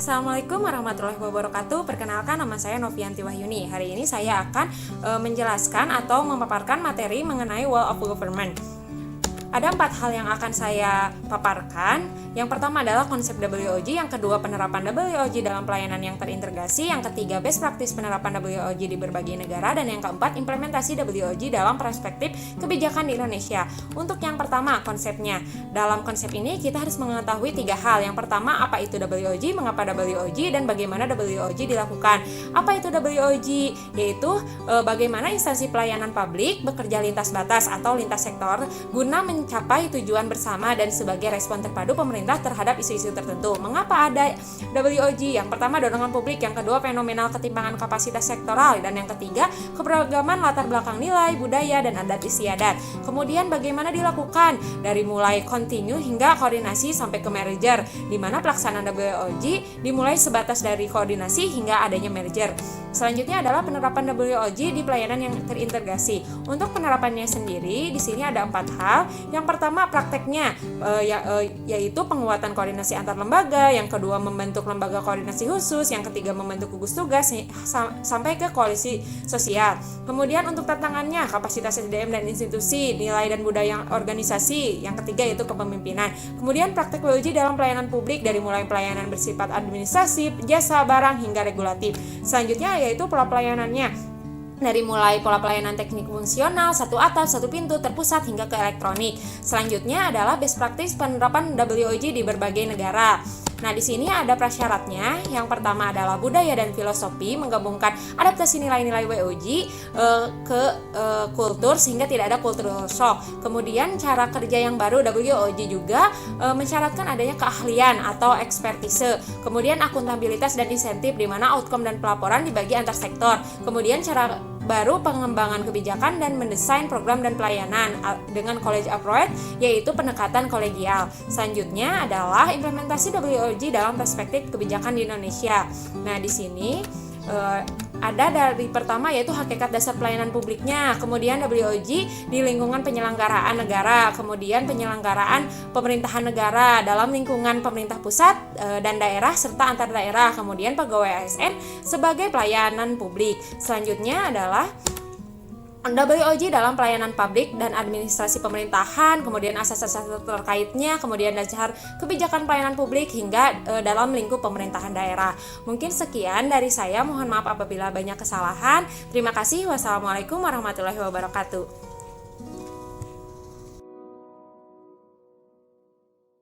Assalamualaikum warahmatullahi wabarakatuh. Perkenalkan, nama saya Novianti Wahyuni. Hari ini saya akan menjelaskan atau memaparkan materi mengenai Wall of Government. Ada 4 hal yang akan saya paparkan. Yang pertama adalah konsep WOG, yang kedua penerapan WOG dalam pelayanan yang terintegrasi, yang ketiga best practice penerapan WOG di berbagai negara, dan yang keempat implementasi WOG dalam perspektif kebijakan di Indonesia. Untuk yang pertama, konsepnya. Dalam konsep ini kita harus mengetahui 3 hal. Yang pertama, apa itu WOG, mengapa WOG, dan bagaimana WOG dilakukan. Apa itu WOG? Yaitu bagaimana instansi pelayanan publik bekerja lintas batas atau lintas sektor guna mencapai tujuan bersama dan sebagai respon terpadu pemerintah terhadap isu-isu tertentu. Mengapa ada WOG? Yang pertama, dorongan publik, yang kedua fenomenal ketimpangan kapasitas sektoral, dan yang ketiga keberagaman latar belakang nilai, budaya, dan adat istiadat. Kemudian bagaimana dilakukan? Dari mulai continue hingga koordinasi sampai ke merger, di mana pelaksanaan WOG dimulai sebatas dari koordinasi hingga adanya merger. Selanjutnya adalah penerapan WOG di pelayanan yang terintegrasi. Untuk penerapannya sendiri, di sini ada 4 hal. Yang pertama, prakteknya, yaitu penguatan koordinasi antar lembaga, yang kedua membentuk lembaga koordinasi khusus, yang ketiga membentuk gugus tugas sampai ke koalisi sosial. Kemudian untuk tantangannya, kapasitas SDM dan institusi, nilai dan budaya organisasi, yang ketiga yaitu kepemimpinan. Kemudian praktek WOG dalam pelayanan publik, dari mulai pelayanan bersifat administrasi, jasa, barang, hingga regulatif. Selanjutnya yaitu pola pelayanannya, dari mulai pola pelayanan teknik fungsional, satu atap, satu pintu, terpusat hingga ke elektronik. Selanjutnya adalah best practice penerapan WOG di berbagai negara. Nah, di sini ada prasyaratnya. Yang pertama adalah budaya dan filosofi, menggabungkan adaptasi nilai-nilai WOG ke kultur sehingga tidak ada cultural shock. Kemudian cara kerja yang baru WOG juga mensyaratkan adanya keahlian atau ekspertise. Kemudian akuntabilitas dan insentif, di mana outcome dan pelaporan dibagi antar sektor. Kemudian cara baru pengembangan kebijakan dan mendesain program dan pelayanan dengan college approach, yaitu pendekatan kolegial. Selanjutnya adalah implementasi WOG dalam perspektif kebijakan di Indonesia. Nah, di sini ada dari pertama yaitu hakikat dasar pelayanan publiknya, kemudian WOG di lingkungan penyelenggaraan negara, kemudian penyelenggaraan pemerintahan negara dalam lingkungan pemerintah pusat dan daerah serta antar daerah, kemudian pegawai ASN sebagai pelayanan publik. Selanjutnya adalah WOG dalam pelayanan publik dan administrasi pemerintahan, kemudian asas-asas terkaitnya, kemudian dasar kebijakan pelayanan publik hingga dalam lingkup pemerintahan daerah. Mungkin sekian dari saya, mohon maaf apabila banyak kesalahan. Terima kasih. Wassalamualaikum warahmatullahi wabarakatuh.